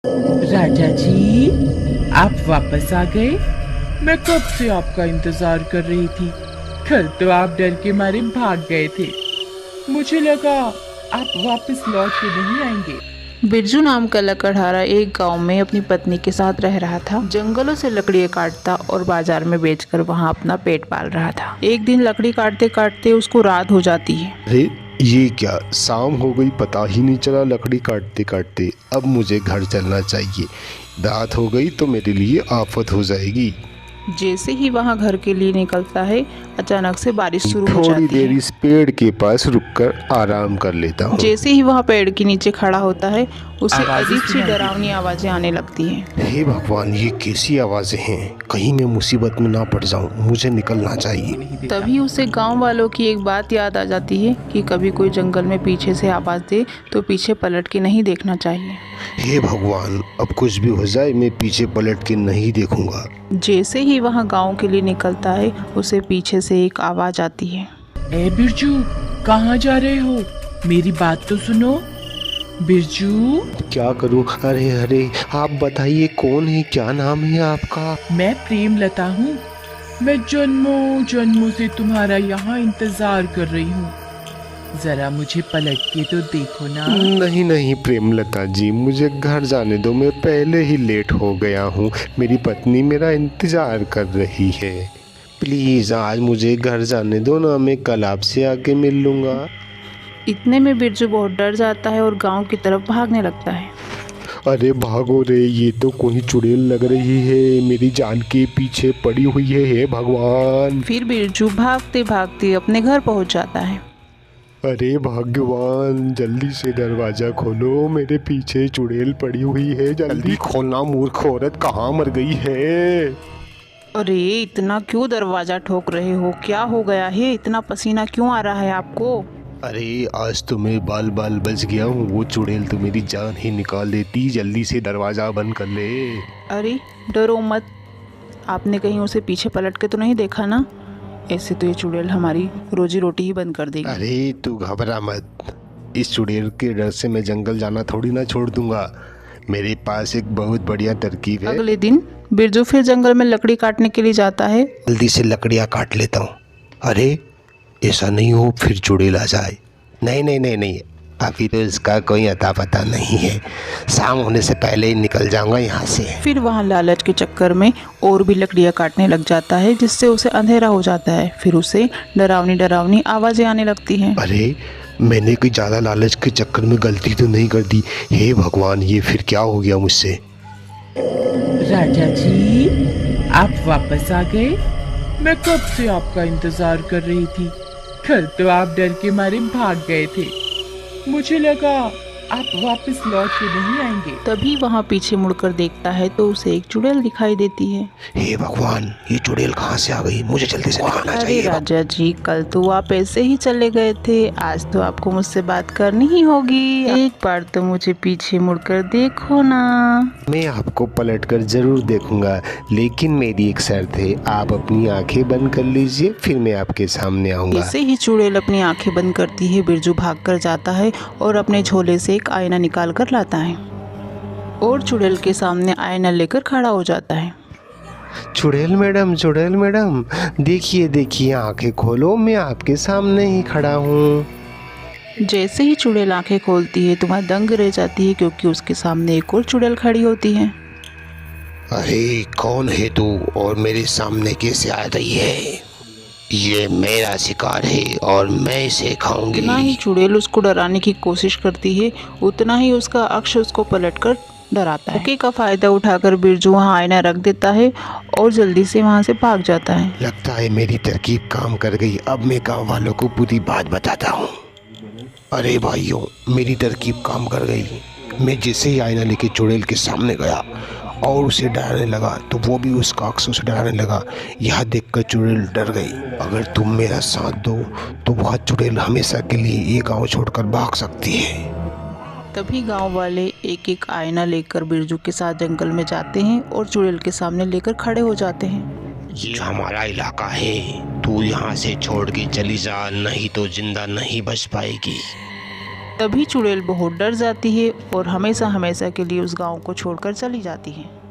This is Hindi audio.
राजा जी, आप वापस आ गए। मैं कब से आपका इंतजार कर रही थी। कल तो आप डर के मारे भाग गए थे। मुझे लगा आप वापस लौट के नहीं आएंगे। बिरजू नाम का लकड़हारा एक गांव में अपनी पत्नी के साथ रह रहा था। जंगलों से लकड़ियां काटता और बाजार में बेचकर वहां अपना पेट पाल रहा था। एक दिन लकड़ी काटते काटते उसको रात हो जाती है। अरे ये क्या, शाम हो गई, पता ही नहीं चला लकड़ी काटते काटते। अब मुझे घर चलना चाहिए। रात हो गई तो मेरे लिए आफत हो जाएगी। जैसे ही वहां घर के लिए निकलता है, अचानक से बारिश शुरू हो थोड़ी जाती देर है। इस पेड़ के पास रुककर आराम कर लेता हूँ। जैसे ही वहां पेड़ के नीचे खड़ा होता है, उसे आवाजें अजीब सी सुनाई डरावनी आवाजें आने लगती हैं। हे भगवान, ये कैसी आवाजें हैं? कहीं मैं मुसीबत में ना पड़ जाऊं। मुझे निकलना चाहिए। तभी उसे गांव वालों की एक बात याद आ जाती है कि कभी कोई जंगल में पीछे से आवाज दे तो पीछे पलट के नहीं देखना चाहिए। हे भगवान, अब कुछ भी हो जाए मैं पीछे पलट के नहीं देखूंगा। जैसे ही वहां गांव के लिए निकलता है, उसे पीछे से एक आवाज आती है। ए बिरजू, कहाँ जा रहे हो? मेरी बात तो सुनो। बिरजू, क्या करूं? अरे अरे, आप बताइए कौन है, क्या नाम है आपका? मैं प्रेमलता हूँ। मैं जन्मों जन्मों से तुम्हारा यहाँ इंतजार कर रही हूँ। जरा मुझे पलट के तो देखो ना। नहीं नहीं प्रेमलता जी, मुझे घर जाने दो। मैं पहले ही लेट हो गया हूँ। मेरी पत्नी मेरा इंतजार कर रही है। प्लीज़ आज मुझे घर जाने दो ना, मैं कल आपसे आके मिल लूँगा। इतने में बिरजू बहुत डर जाता है और गांव की तरफ भागने लगता है। अरे भागो रे, ये तो कोई चुड़ैल लग रही है, मेरी जान के पीछे पड़ी हुई है। हे भगवान! फिर बिरजू भागते भागते अपने घर पहुंच जाता है। अरे भगवान, जल्दी से दरवाजा खोलो, मेरे पीछे चुड़ैल पड़ी हुई है। जल्दी खोलना मूर्ख औरत, कहाँ मर गई है? अरे इतना क्यों दरवाजा ठोक रहे हो? क्या हो गया है? इतना पसीना क्यों आ रहा है आपको? अरे आज तो मैं बाल बाल बच गया हूँ। वो चुड़ैल तो मेरी जान ही निकाल देती। जल्दी से दरवाजा बंद कर ले। अरे डरो मत, आपने कहीं उसे पीछे पलट के तो नहीं देखा ना? ऐसे तो ये चुड़ैल हमारी रोजी रोटी ही बंद कर देगी। अरे तू घबरा मत, इस चुड़ैल के डर से मैं जंगल जाना थोड़ी ना छोड़ दूंगा। मेरे पास एक बहुत बढ़िया तरकीब है। अगले दिन बिरजू फिर जंगल में लकड़ी काटने के लिए जाता है। जल्दी से लकड़ियाँ काट लेता हूँ। अरे ऐसा नहीं हो फिर चुड़ैल आ जाए। नहीं नहीं नहीं नहीं, अभी तो इसका कोई अता पता नहीं है। शाम होने से पहले ही निकल जाऊंगा यहाँ से। फिर वहाँ लालच के चक्कर में और भी लकड़ियाँ काटने लग जाता है, जिससे उसे अंधेरा हो जाता है। फिर उसे डरावनी डरावनी आवाज़ें आने लगती हैं। अरे मैंने कोई ज़्यादा लालच के चक्कर में गलती तो नहीं कर दी? हे भगवान, ये फिर क्या हो गया मुझसे? राजा जी, आप वापस आ गए। मैं कब से आपका इंतजार कर रही थी। कल तो आप डर के मारे भाग गए थे। मुझे लगा आप वापस लौट के नहीं आएंगे। तभी वहाँ पीछे मुड़कर देखता है तो उसे एक चुड़ैल दिखाई देती है। हे भगवान, ये चुड़ैल कहाँ से आ गई? मुझे जल्दी से निकलना अरे चाहिए। राजा जी, कल तो आप ऐसे ही चले गए थे, आज तो आपको मुझसे बात करनी ही होगी। एक बार तो मुझे पीछे मुड़कर देखो ना। मैं आपको पलटकर जरूर देखूंगा, लेकिन मेरी एक शर्त है। आप अपनी आंखें बंद कर लीजिए, फिर मैं आपके सामने आऊंगा। जैसे ही चुड़ैल अपनी आंखें बंद करती है, बिरजू भागकर जाता है और अपने झोले से एक आईना निकाल कर लाता है और चुड़ैल के सामने आईना लेकर खड़ा हो जाता है। चुड़ैल मैडम, चुड़ैल मैडम, देखिए देखिए, आंखें खोलो, मैं आपके सामने ही खड़ा हूँ। जैसे ही चुड़ैल आंखें खोलती है तो वह दंग रह जाती है, क्योंकि उसके सामने एक और चुड़ैल खड़ी होती है। अरे कौन है तू और मेरे सामने कैसे आ रही है? ये मेरा शिकार है और मैं इसे खाऊंगी। जितना ही चुड़ैल उसको डराने की कोशिश करती है, उतना ही उसका अक्ष उसको पलटकर डराता है। मौके का फायदा उठाकर बिरजू वहाँ आईना रख देता है और जल्दी से वहाँ से भाग जाता है। लगता है मेरी तरकीब काम कर गई। अब मैं गांव वालों को पूरी बात बताता हूँ। अरे भाइयों, मेरी तरकीब काम कर गई। मैं जैसे ही आईना लेके चुड़ैल के सामने गया और उसे डराने लगा, तो वो भी उसका अक्स उसे डराने लगा। यह देखकर चुड़ैल डर गई। अगर तुम मेरा साथ दो तो वह चुड़ैल हमेशा के लिए ये गांव छोड़कर भाग सकती है। तभी गांव वाले एक एक आईना लेकर बिरजू के साथ जंगल में जाते हैं और चुड़ैल के सामने लेकर खड़े हो जाते हैं। ये हमारा इलाका है, तू यहाँ से छोड़ के चली जा, नहीं तो जिंदा नहीं बच पाएगी। तभी चुड़ैल बहुत डर जाती है और हमेशा हमेशा के लिए उस गांव को छोड़कर चली जाती है।